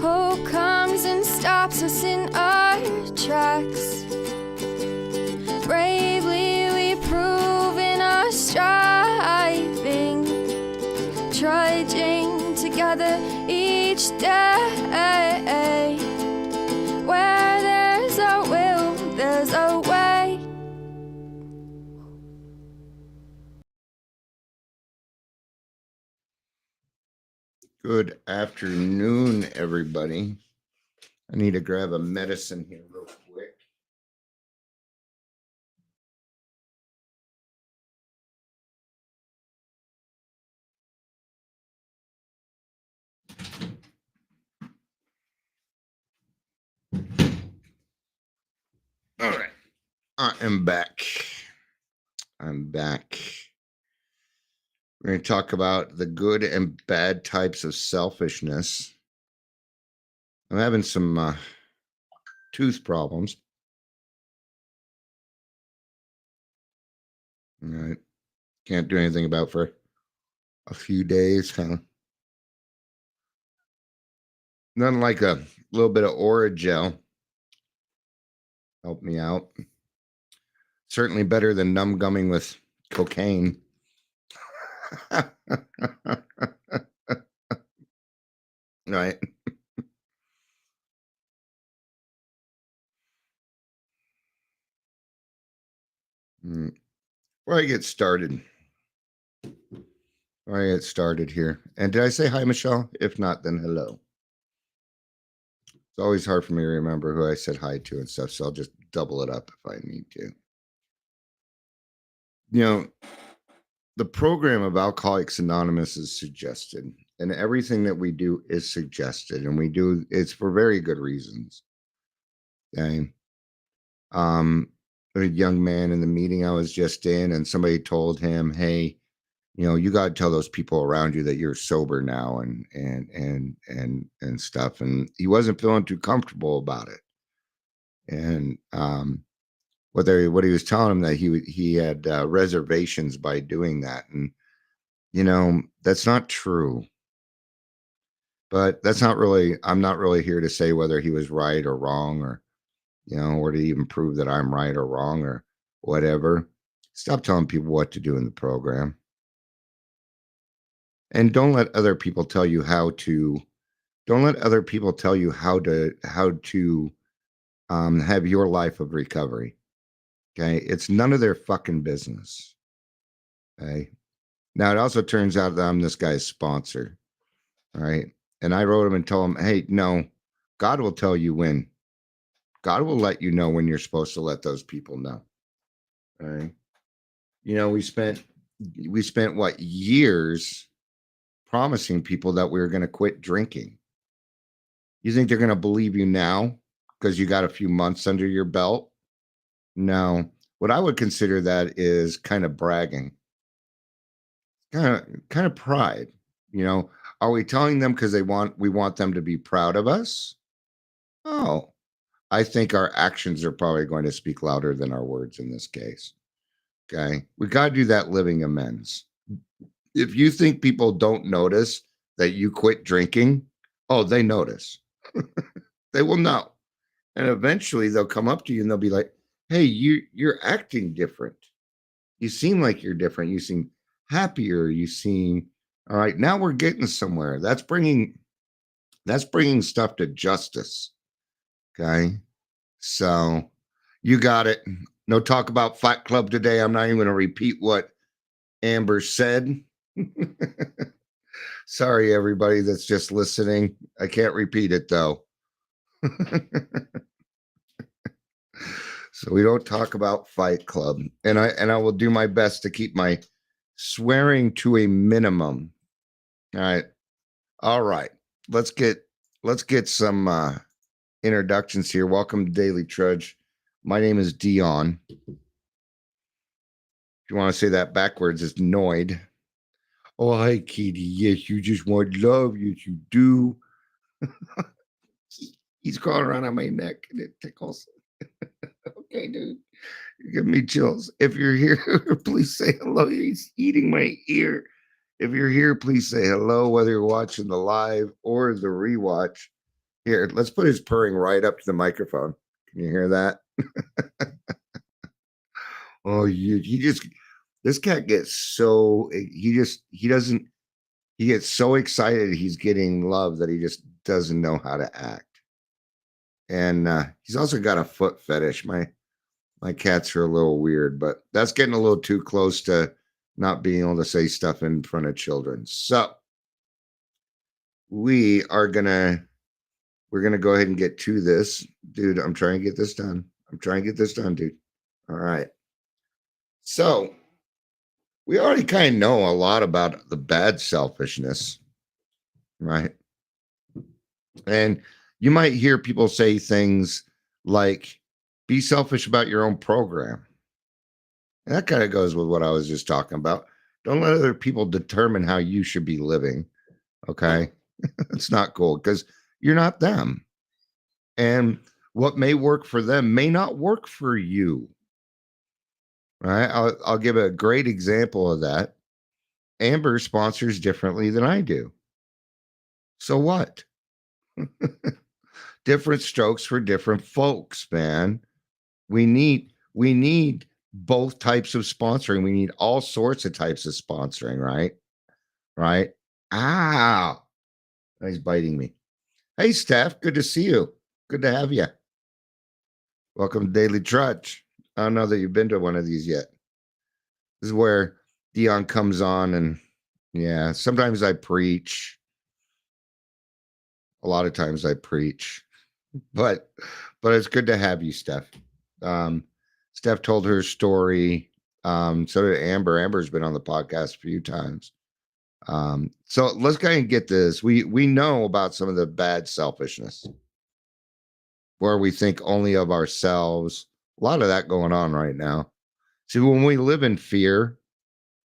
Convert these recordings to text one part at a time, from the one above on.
Hope comes and stops us in our tracks. Bravely we prove in our striving, trudging together each day. Where there's a will, there's a way. Good afternoon, everybody. I need to grab a medicine here real quick. All right. I am back. I'm back. We're going to talk about the good and bad types of selfishness. I'm having some tooth problems. All right. Can't do anything about for a few days. Nothing like a little bit of Orajel. Help me out. Certainly better than numb gumming with cocaine. Right. Before I get started, here. And did I say hi, Michelle? If not, then hello. It's always hard for me to remember who I said hi to and stuff, so I'll just double it up if I need to. You know, the program of Alcoholics Anonymous is suggested, and everything that we do is suggested, and we do it's for very good reasons. Okay. A young man in the meeting I was just in, and somebody told him, "Hey, you know, you got to tell those people around you that you're sober now," and stuff. And he wasn't feeling too comfortable about it. And what he was telling him that he had reservations by doing that, and you know that's not true. But that's not really. I'm not really here to say whether he was right or wrong, or you know, or to even prove that I'm right or wrong or whatever. Stop telling people what to do in the program. And don't let other people tell you how to have your life of recovery. Okay. It's none of their fucking business. Okay. Now it also turns out that I'm this guy's sponsor. All right. And I wrote him and told him, hey, no, God will tell you when. God will let you know when you're supposed to let those people know. All right. You know, we spent what, years promising people that we were going to quit drinking. You think they're going to believe you now because you got a few months under your belt? No. What I would consider that is kind of bragging. Kind of pride. You know, are we telling them because we want them to be proud of us? Oh, I think our actions are probably going to speak louder than our words in this case. Okay. We got to do that living amends. If you think people don't notice that you quit drinking, oh, they notice. They will know. And eventually they'll come up to you and they'll be like, hey, you're acting different. You seem like you're different. You seem happier. You seem all right. Now we're getting somewhere. That's bringing stuff to justice. Okay. So you got it. No talk about Fight Club today. I'm not even going to repeat what Amber said. Sorry, everybody that's just listening. I can't repeat it though. So we don't talk about Fight Club, and I will do my best to keep my swearing to a minimum. All right. Let's get some introductions here. Welcome to Daily Trudge. My name is Dion. If you want to say that backwards, it's Noid. Oh, hi, Katie. Yes, you just want love. Yes, you do. He's crawling around on my neck and it tickles. Okay, dude. You're giving me chills. If you're here, please say hello. He's eating my ear. If you're here, please say hello, whether you're watching the live or the rewatch. Here, let's put his purring right up to the microphone. Can you hear that? Oh, he just this cat gets so he gets so excited he's getting love that he just doesn't know how to act. And he's also got a foot fetish. My cats are a little weird, but that's getting a little too close to not being able to say stuff in front of children. So we're gonna go ahead and get to this. Dude, I'm trying to get this done. Dude. All right. So we already kind of know a lot about the bad selfishness, right? And you might hear people say things like, be selfish about your own program. And that kind of goes with what I was just talking about. Don't let other people determine how you should be living. Okay. It's not cool because you're not them. And what may work for them may not work for you. Right. I'll give a great example of that. Amber sponsors differently than I do. So what? Different strokes for different folks, man. We need both types of sponsoring. We need all sorts of types of sponsoring, right? Right? Ow. He's biting me. Hey, Steph, good to see you. Good to have you. Welcome to Daily Trudge. I don't know that you've been to one of these yet. This is where Dion comes on and yeah, sometimes I preach. A lot of times I preach. But it's good to have you, Steph. Steph told her story. So did Amber. Amber's been on the podcast a few times. So let's go ahead and get this. We know about some of the bad selfishness where we think only of ourselves. A lot of that going on right now. See, when we live in fear,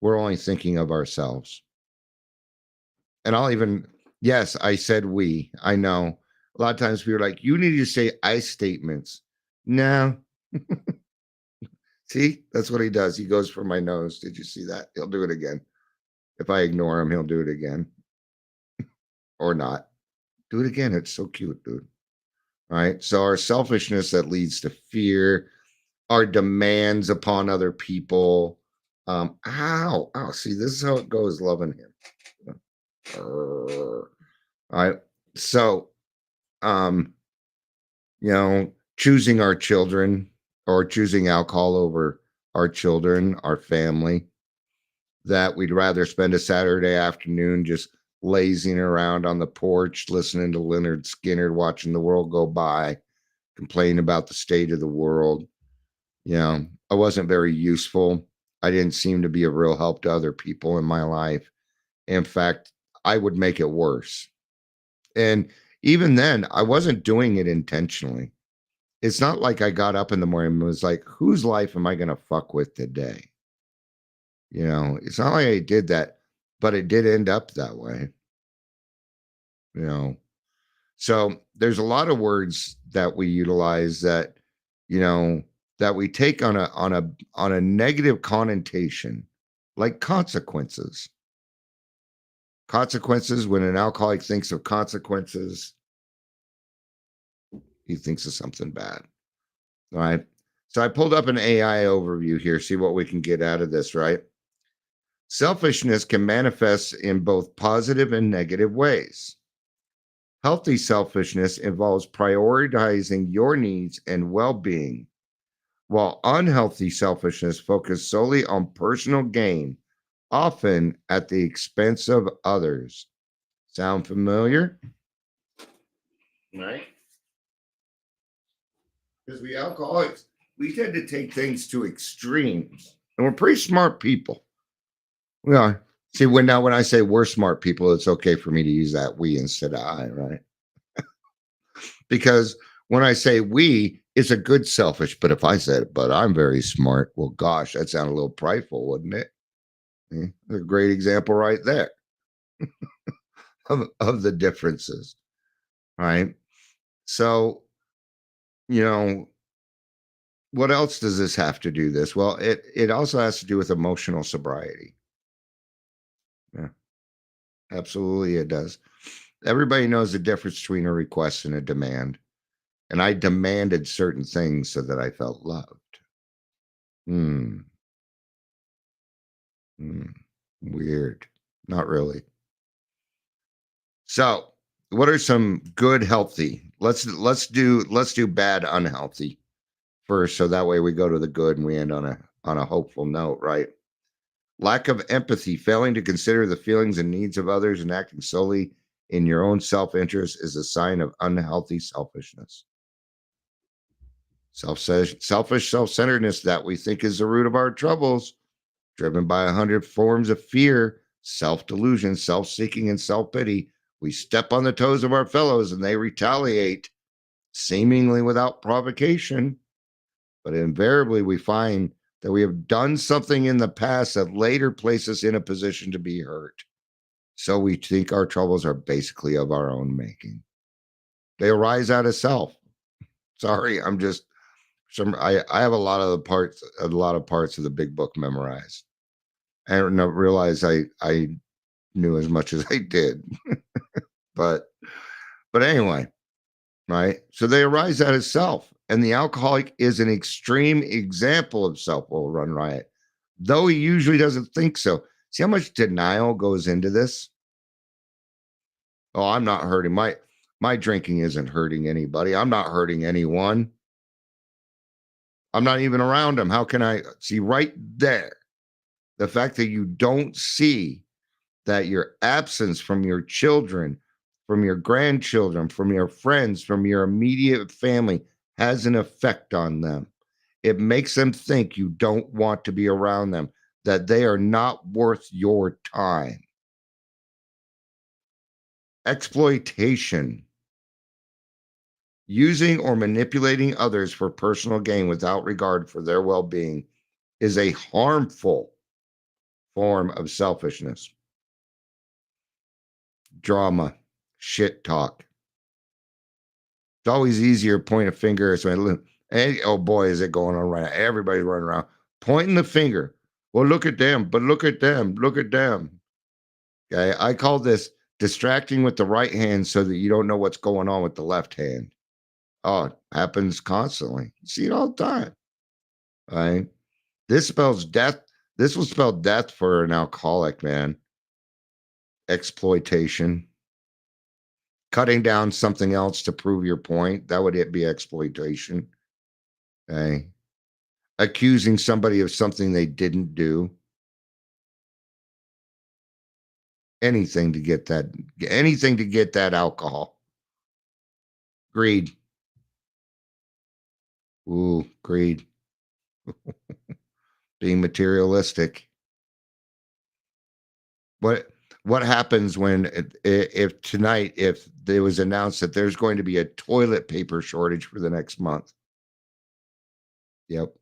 we're only thinking of ourselves. And yes, I said we. I know. A lot of times people are like, you need to say I statements. No. See, that's what he does. He goes for my nose. Did you see that? He'll do it again. If I ignore him, he'll do it again. Or not. Do it again. It's so cute, dude. All right. So our selfishness that leads to fear, our demands upon other people. Ow. See, this is how it goes, loving him. All right. So, choosing our children or choosing alcohol over our children, our family, that we'd rather spend a Saturday afternoon just lazing around on the porch, listening to Leonard Skinner, watching the world go by, complaining about the state of the world. I wasn't very useful. I didn't seem to be a real help to other people in my life. In fact, I would make it worse. And even then, I wasn't doing it intentionally. It's not like I got up in the morning and was like, whose life am I going to fuck with today? It's not like I did that, but it did end up that way. So there's a lot of words that we utilize that, that we take on a negative connotation, like consequences. Consequences, when an alcoholic thinks of consequences, he thinks of something bad. All right. So I pulled up an AI overview here, see what we can get out of this, right? Selfishness can manifest in both positive and negative ways. Healthy selfishness involves prioritizing your needs and well-being, while unhealthy selfishness focuses solely on personal gain, often at the expense of others. Sound familiar? Right? Because we alcoholics, we tend to take things to extremes, and we're pretty smart people. We are. See, when I say we're smart people, it's okay for me to use that we instead of I, right? Because when I say we, it's a good selfish. But if I said, but I'm very smart, well, gosh, that sounded a little prideful, wouldn't it? A great example right there of the differences, right? So, what else does this have to do this? Well, it also has to do with emotional sobriety. Yeah, absolutely it does. Everybody knows the difference between a request and a demand. And I demanded certain things so that I felt loved. Hmm. Hmm. Weird. Not really. So, what are some good healthy? Let's do bad unhealthy first, so that way we go to the good and we end on a hopeful note, right? Lack of empathy, failing to consider the feelings and needs of others and acting solely in your own self-interest is a sign of unhealthy selfishness. Selfish self-centeredness that we think is the root of our troubles, driven by 100 forms of fear, self-delusion, self-seeking, and self-pity. We step on the toes of our fellows and they retaliate, seemingly without provocation. But invariably, we find that we have done something in the past that later places us in a position to be hurt. So we think our troubles are basically of our own making. They arise out of self. Sorry, I'm just I have a lot of parts of the big book memorized. I don't realize I knew as much as I did. but anyway, right? So they arise out of self. And the alcoholic is an extreme example of self will run riot, though he usually doesn't think so. See how much denial goes into this? Oh, I'm not hurting. My drinking isn't hurting anybody. I'm not hurting anyone. I'm not even around them. How can I see right there? The fact that you don't see that your absence from your children, from your grandchildren, from your friends, from your immediate family has an effect on them. It makes them think you don't want to be around them, that they are not worth your time. Exploitation. Using or manipulating others for personal gain without regard for their well being is a harmful form of selfishness. Drama, shit talk. It's always easier to point a finger. So, hey, oh boy, is it going on right now? Everybody's running around pointing the finger. Well, look at them, but look at them, look at them. Okay, I call this distracting with the right hand so that you don't know what's going on with the left hand. Oh, it happens constantly. You see it all the time. Right? This spells death. This will spell death for an alcoholic, man. Exploitation. Cutting down something else to prove your point. That would be exploitation. Okay. Accusing somebody of something they didn't do. Anything to get that alcohol. Greed. Ooh, greed. Being materialistic. What happens when if tonight if it was announced that there's going to be a toilet paper shortage for the next month? Yep.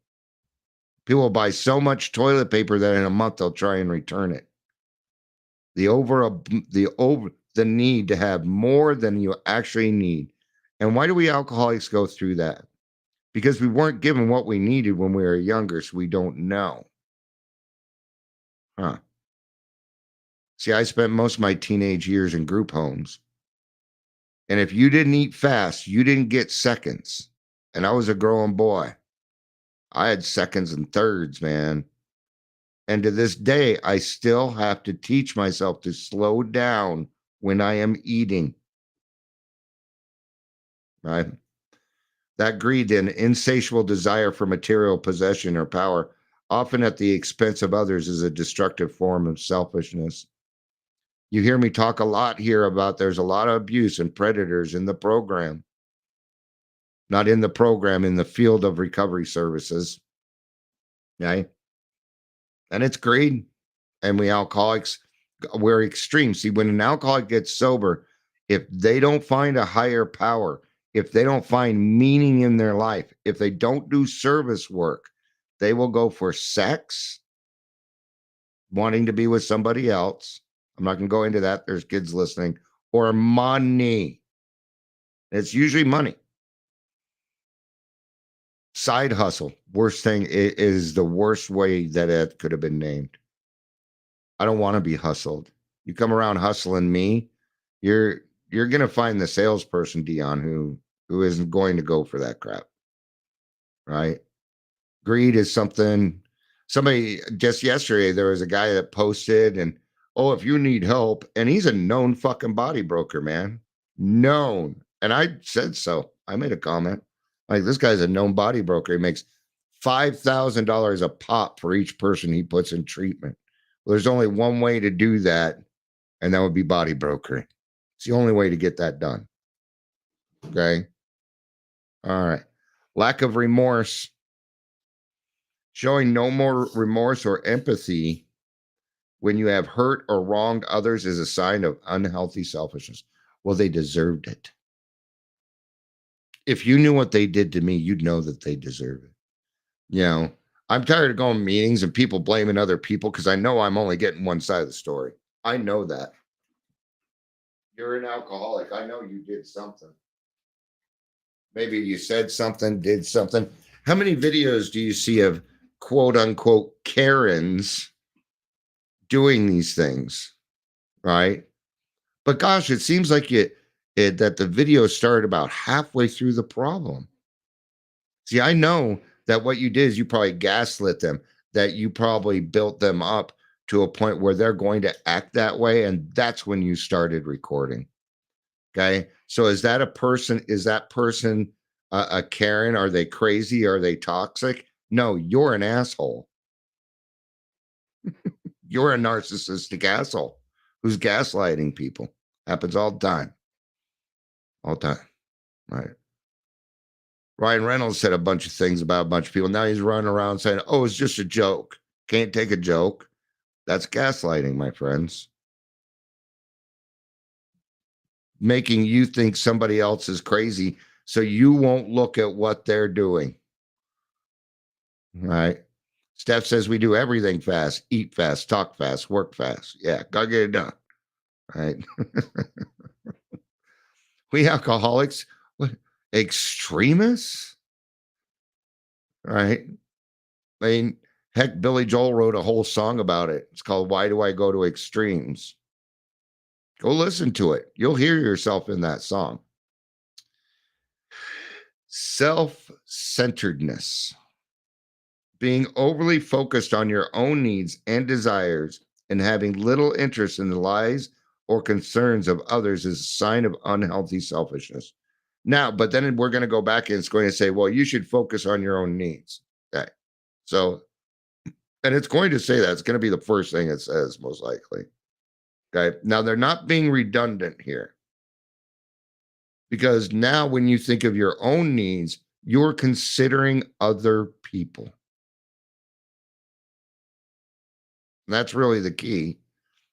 People will buy so much toilet paper that in a month they'll try and return it. The need to have more than you actually need. And why do we alcoholics go through that? Because we weren't given what we needed when we were younger, so we don't know. Huh. See, I spent most of my teenage years in group homes. And if you didn't eat fast, you didn't get seconds. And I was a growing boy. I had seconds and thirds, man. And to this day, I still have to teach myself to slow down when I am eating. Right? That greed and insatiable desire for material possession or power, often at the expense of others, is a destructive form of selfishness. You hear me talk a lot here about there's a lot of abuse and predators in the program. Not in the program, in the field of recovery services. Okay? And it's greed. And we alcoholics, we're extreme. See, when an alcoholic gets sober, if they don't find a higher power, if they don't find meaning in their life, if they don't do service work, they will go for sex, wanting to be with somebody else. I'm not going to go into that. There's kids listening. Or money. It's usually money. Side hustle. Worst thing is the worst way that it could have been named. I don't want to be hustled. You come around hustling me, you're you're going to find the salesperson, Dion, who isn't going to go for that crap, right? Greed is something. Somebody just yesterday, there was a guy that posted, and oh, if you need help, and he's a known fucking body broker, man, known. And I said so. I made a comment like, this guy's a known body broker. He makes $5,000 a pop for each person he puts in treatment. Well, there's only one way to do that, and that would be body brokering. It's the only way to get that done. Okay. All right. Lack of remorse. Showing no more remorse or empathy when you have hurt or wronged others is a sign of unhealthy selfishness. Well, they deserved it. If you knew what they did to me, you'd know that they deserve it. You know, I'm tired of going to meetings and people blaming other people because I know I'm only getting one side of the story. I know that. You're an alcoholic. I know you did something. Maybe you said something, did something. How many videos do you see of quote unquote Karens doing these things? Right. But gosh, it seems like that the video started about halfway through the problem. See, I know that what you did is you probably gaslit them, that you probably built them up to a point where they're going to act that way. And that's when you started recording. Okay. So is that person a Karen? Are they crazy? Are they toxic? No, you're an asshole. You're a narcissistic asshole who's gaslighting people. Happens all the time. All the time. Right. Ryan Reynolds said a bunch of things about a bunch of people. Now he's running around saying, oh, it's just a joke. Can't take a joke. That's gaslighting, my friends. Making you think somebody else is crazy so you won't look at what they're doing. Right. Steph says we do everything fast, eat fast, talk fast, work fast. Yeah, gotta get it done. Right. We alcoholics, what, extremists? Right. I mean, heck, Billy Joel wrote a whole song about it. It's called Why Do I Go to Extremes? Go listen to it. You'll hear yourself in that song. Self-centeredness. Being overly focused on your own needs and desires and having little interest in the lives or concerns of others is a sign of unhealthy selfishness. Now, but then we're going to go back and it's going to say, well, you should focus on your own needs. Okay. So, and it's going to say that. It's going to be the first thing it says, most likely. Okay. Now, they're not being redundant here. Because now when you think of your own needs, you're considering other people. That's really the key.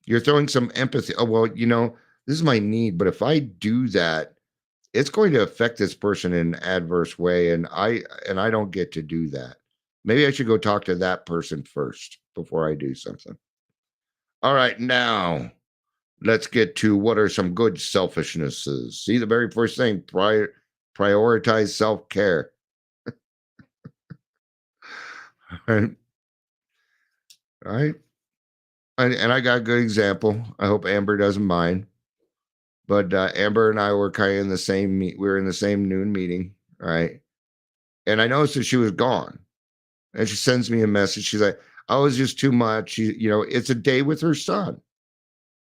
You're throwing some empathy. Oh, well, this is my need, but if I do that, it's going to affect this person in an adverse way. And I don't get to do that. Maybe I should go talk to that person first before I do something. All right, now let's get to what are some good selfishnesses. See, the very first thing, prioritize self-care. All right. And I got a good example. I hope Amber doesn't mind. But Amber and I were kind of in the same we were in the same noon meeting, right? And I noticed that she was gone. And she sends me a message. She's like, I was just too much. It's a day with her son.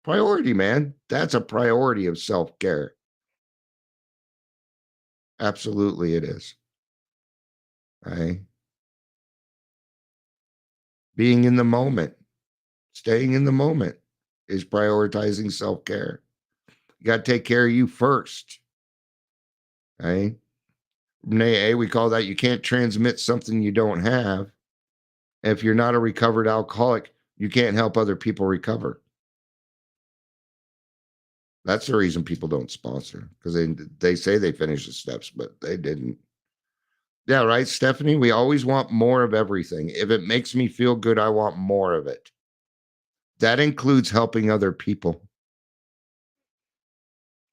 Priority, man. That's a priority of self-care. Absolutely it is. Right? Being in the moment, staying in the moment is prioritizing self-care. You got to take care of you first. Right? Nay, we call that you can't transmit something you don't have. If you're not a recovered alcoholic, you can't help other people recover. That's the reason people don't sponsor, because they say they finished the steps, but they didn't. Yeah, right, Stephanie? We always want more of everything. If it makes me feel good, I want more of it. That includes helping other people.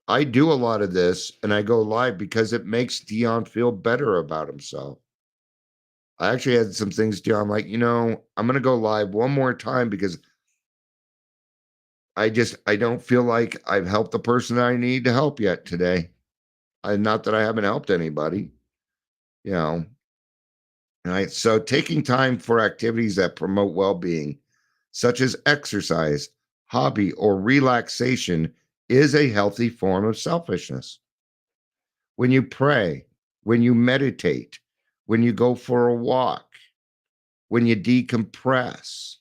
I do a lot of this and I go live because it makes Dion feel better about himself. I actually had some things, Dion, like, I'm going to go live one more time because I don't feel like I've helped the person that I need to help yet today. Not that I haven't helped anybody, you know. Right. So taking time for activities that promote well-being, such as exercise, hobby, or relaxation, is a healthy form of selfishness. When you pray, when you meditate, when you go for a walk, when you decompress,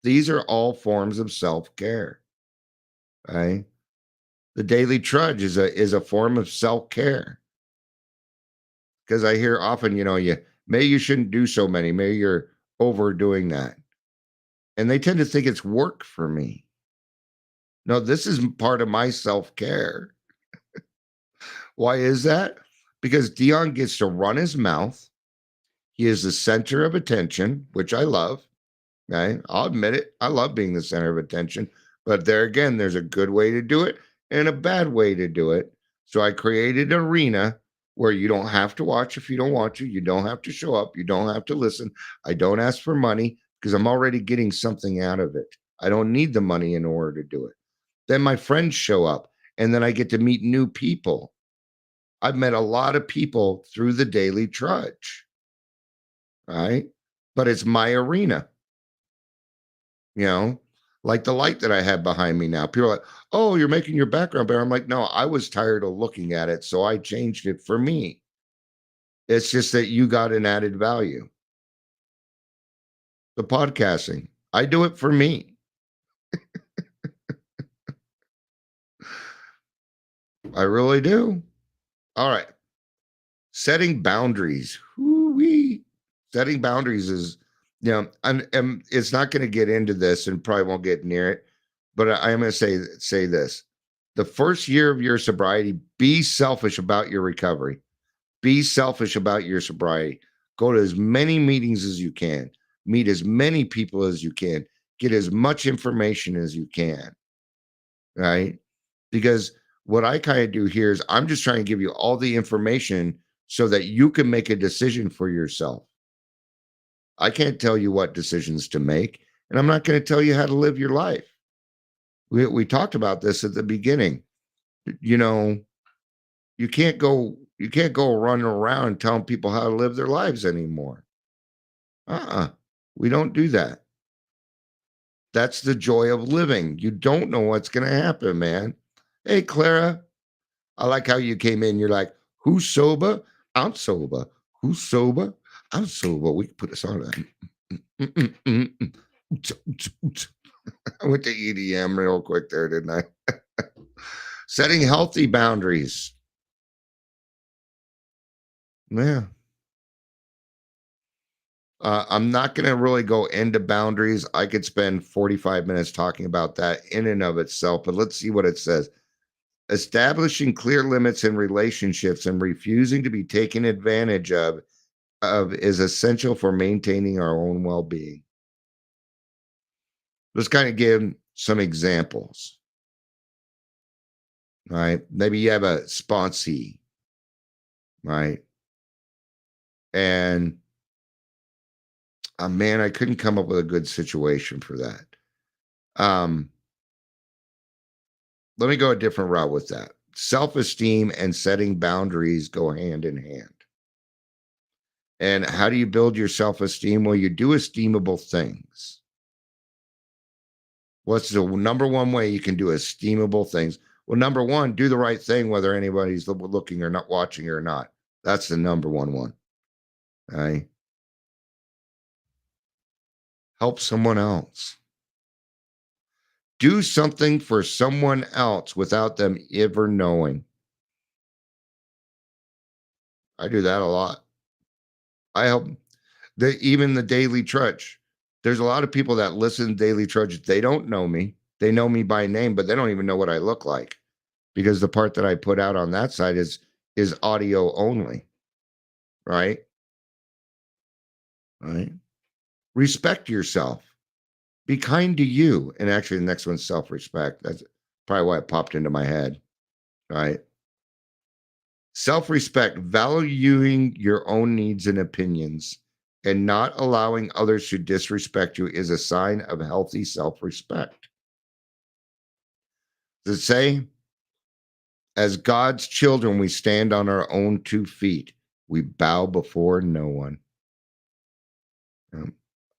these are all forms of self-care. Right. The daily trudge is a form of self-care. Because I hear often, maybe you shouldn't do so many, maybe you're overdoing that. And they tend to think it's work for me. No, this is part of my self-care. Why is that? Because Dion gets to run his mouth. He is the center of attention, which I love. Okay. I'll admit it. I love being the center of attention. But there again, there's a good way to do it and a bad way to do it. So I created an arena where you don't have to watch if you don't want to. You don't have to show up. You don't have to listen. I don't ask for money because I'm already getting something out of it. I don't need the money in order to do it. Then my friends show up and then I get to meet new people. I've met a lot of people through the daily trudge, right? But it's my arena, you know, like the light that I have behind me now. People are like, oh, you're making your background better. I'm like, no, I was tired of looking at it. So I changed it for me. It's just that you got an added value. The podcasting, I do it for me. I really do. All right. Setting boundaries. Woo-wee. Setting boundaries is, and it's not going to get into this and probably won't get near it, but I am going to say this. The first year of your sobriety, be selfish about your recovery. Be selfish about your sobriety. Go to as many meetings as you can. Meet as many people as you can. Get as much information as you can. Right? Because what I kind of do here is I'm just trying to give you all the information so that you can make a decision for yourself. I can't tell you what decisions to make, and I'm not going to tell you how to live your life. We talked about this at the beginning. You know, you can't go running around telling people how to live their lives anymore. We don't do that. That's the joy of living. You don't know what's going to happen, man. Hey, Clara, I like how you came in. You're like, who's sober? I'm sober. Who's sober? I'm sober. We can put a song on. I went to EDM real quick there, didn't I? Setting healthy boundaries. Yeah. I'm not going to really go into boundaries. I could spend 45 minutes talking about that in and of itself, but let's see what it says. Establishing clear limits in relationships and refusing to be taken advantage of is essential for maintaining our own well-being. Let's kind of give some examples. Right? Maybe you have a sponsee, right? And man, I couldn't come up with a good situation for that. Let me go a different route with that. Self-esteem and setting boundaries go hand in hand. And how do you build your self-esteem? Well, you do esteemable things. What's the number one way you can do esteemable things? Well, number one, do the right thing, whether anybody's looking or not watching or not. That's the number one. All right. Help someone else. Do something for someone else without them ever knowing. I do that a lot. I help even the Daily Trudge. There's a lot of people that listen to Daily Trudge. They don't know me. They know me by name, but they don't even know what I look like because the part that I put out on that side is audio only. Right? Right? Respect yourself. Be kind to you. And actually, the next one's self-respect. That's probably why it popped into my head. Right? Self-respect, valuing your own needs and opinions and not allowing others to disrespect you is a sign of healthy self-respect. Does it say, as God's children, we stand on our own 2 feet. We bow before no one.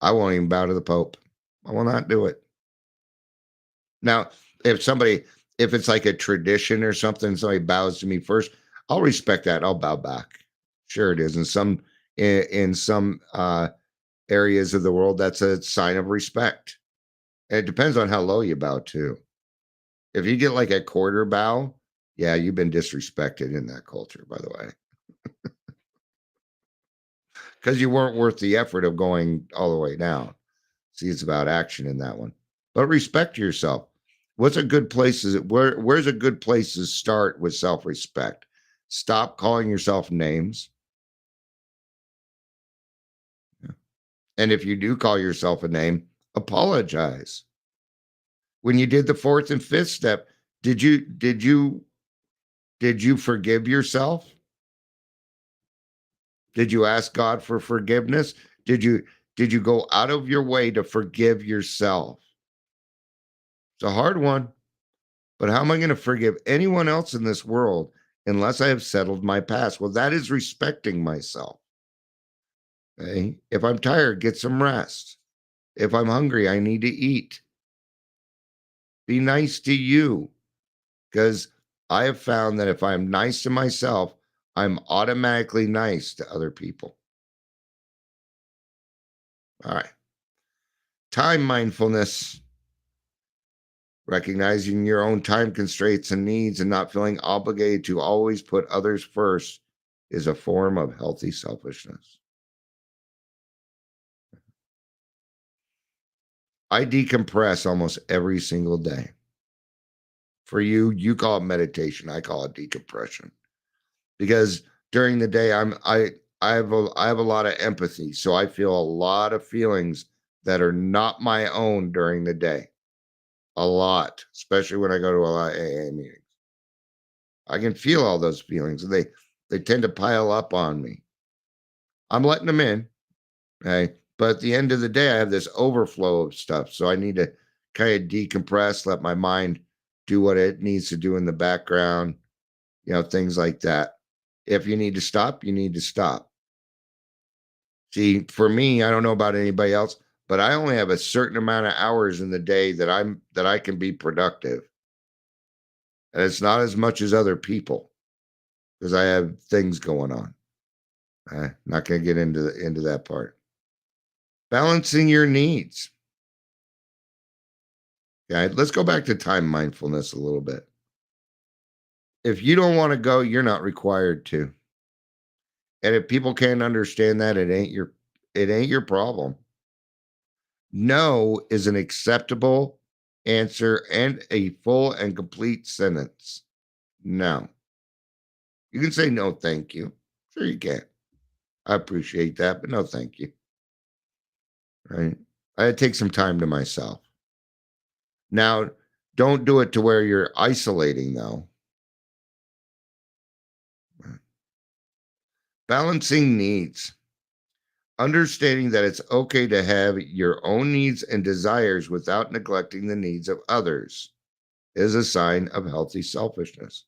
I won't even bow to the Pope. I will not do it. Now, if it's like a tradition or something, somebody bows to me first, I'll respect that. I'll bow back. Sure, it is. In some areas of the world, that's a sign of respect. And it depends on how low you bow too. If you get like a quarter bow, yeah, you've been disrespected in that culture, by the way, because you weren't worth the effort of going all the way down. See, it's about action in that one. But respect yourself. What's a good place? Where's a good place to start with self-respect? Stop calling yourself names. And if you do call yourself a name, apologize. When you did the fourth and fifth step, did you forgive yourself? Did you ask God for forgiveness? Did you go out of your way to forgive yourself? It's a hard one, but how am I going to forgive anyone else in this world unless I have settled my past? Well, that is respecting myself. Okay? If I'm tired, get some rest. If I'm hungry, I need to eat. Be nice to you, because I have found that if I'm nice to myself, I'm automatically nice to other people. All right. Time mindfulness. Recognizing your own time constraints and needs and not feeling obligated to always put others first is a form of healthy selfishness. I decompress almost every single day. For you, you call it meditation. I call it decompression. Because during the day, I have a lot of empathy. So I feel a lot of feelings that are not my own during the day. A lot, especially when I go to a lot of AA meetings. I can feel all those feelings. They tend to pile up on me. I'm letting them in, okay? But at the end of the day, I have this overflow of stuff. So I need to kind of decompress, let my mind do what it needs to do in the background, things like that. If you need to stop, you need to stop. See, for me, I don't know about anybody else, but I only have a certain amount of hours in the day that I can be productive. And it's not as much as other people because I have things going on. Not going to get into that part. Balancing your needs. Okay, let's go back to time mindfulness a little bit. If you don't want to go, you're not required to. And if people can't understand that, it ain't your problem. No is an acceptable answer and a full and complete sentence. No. You can say no, thank you. Sure you can. I appreciate that, but no, thank you. Right? I take some time to myself. Now, don't do it to where you're isolating, though. Balancing needs. Understanding that it's okay to have your own needs and desires without neglecting the needs of others is a sign of healthy selfishness,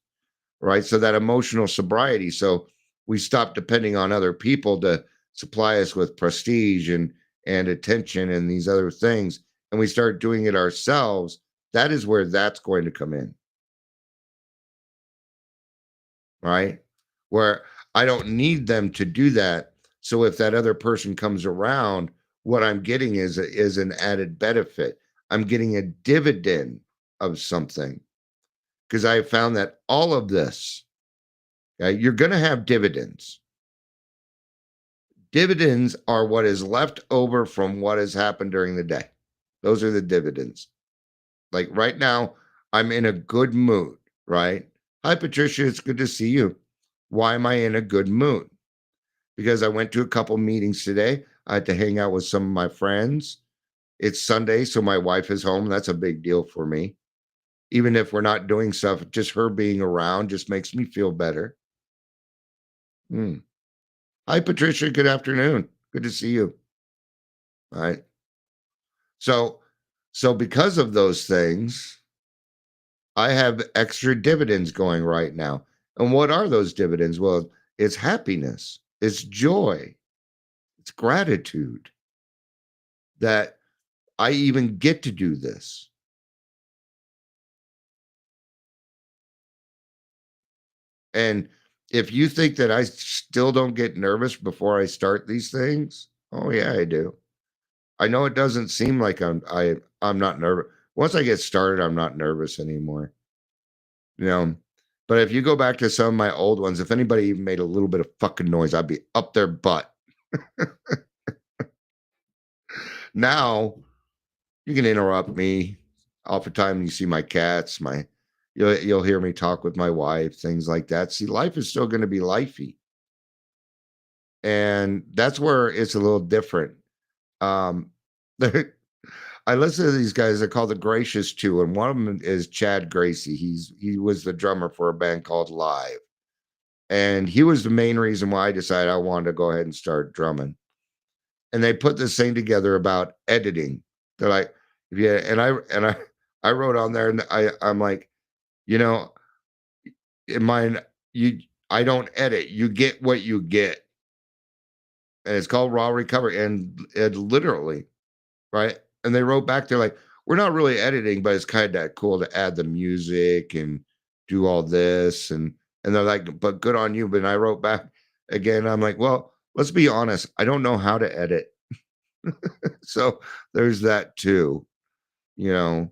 right? So that emotional sobriety. So we stop depending on other people to supply us with prestige and attention and these other things, and we start doing it ourselves. That is where that's going to come in, right? Where I don't need them to do that. So if that other person comes around, what I'm getting is an added benefit. I'm getting a dividend of something, because I have found that all of this, okay, you're going to have dividends. Dividends are what is left over from what has happened during the day. Those are the dividends. Like right now, I'm in a good mood, right? Hi, Patricia. It's good to see you. Why am I in a good mood? Because I went to a couple meetings today. I had to hang out with some of my friends. It's Sunday, so my wife is home. That's a big deal for me. Even if we're not doing stuff, just her being around just makes me feel better. Hi, Patricia. Good afternoon. Good to see you. All right. So because of those things, I have extra dividends going right now. And what are those dividends? Well, it's happiness, it's joy, it's gratitude that I even get to do this. And if you think that I still don't get nervous before I start these things, oh yeah, I do. I know it doesn't seem like I'm not nervous. Once I get started, I'm not nervous anymore. You know. But if you go back to some of my old ones, if anybody even made a little bit of fucking noise, I'd be up their butt. Now you can interrupt me. Oftentimes you see my cats, you'll hear me talk with my wife, things like that. See, life is still going to be lifey. And that's where it's a little different. Um, I listen to these guys. They're called the Gracious Two, and one of them is Chad Gracie. He was the drummer for a band called Live, and he was the main reason why I decided I wanted to go ahead and start drumming. And they put this thing together about editing. They're like, yeah, I wrote on there, and I'm like, you know, in mine, I don't edit. You get what you get, and it's called Raw Recovery, and it literally right? And they wrote back, they're like, we're not really editing, but it's kind of cool to add the music and do all this. And they're like, but good on you. But I wrote back again, I'm like, well, let's be honest, I don't know how to edit. So there's that too, you know.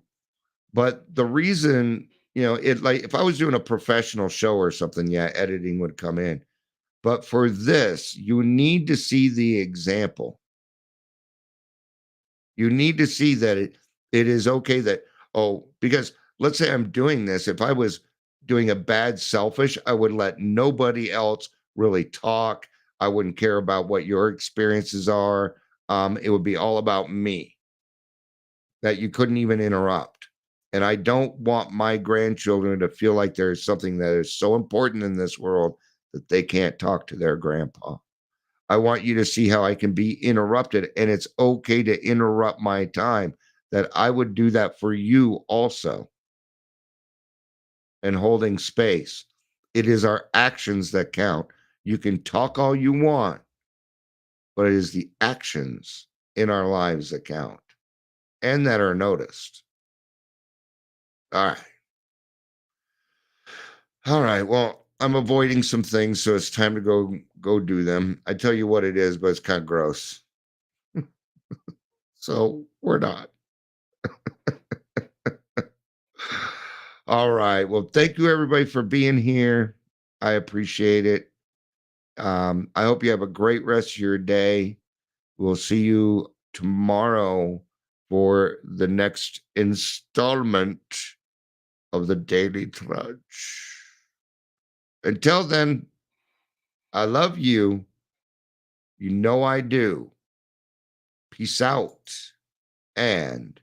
But the reason, it like if I was doing a professional show or something, yeah, editing would come in. But for this, you need to see the example. You need to see that it is okay that, oh, because let's say I'm doing this. If I was doing a bad selfish, I would let nobody else really talk. I wouldn't care about what your experiences are. It would be all about me that you couldn't even interrupt. And I don't want my grandchildren to feel like there's something that is so important in this world that they can't talk to their grandpa. I want you to see how I can be interrupted, and it's okay to interrupt my time, that I would do that for you also. And holding space. It is our actions that count. You can talk all you want, but it is the actions in our lives that count and that are noticed. All right. All right. Well, I'm avoiding some things, so it's time to go do them. I tell you what it is, but it's kind of gross. So we're not. All right. Well, thank you everybody for being here. I appreciate it. I hope you have a great rest of your day. We'll see you tomorrow for the next installment of the Daily Trudge. Until then, I love you. You know I do. Peace out and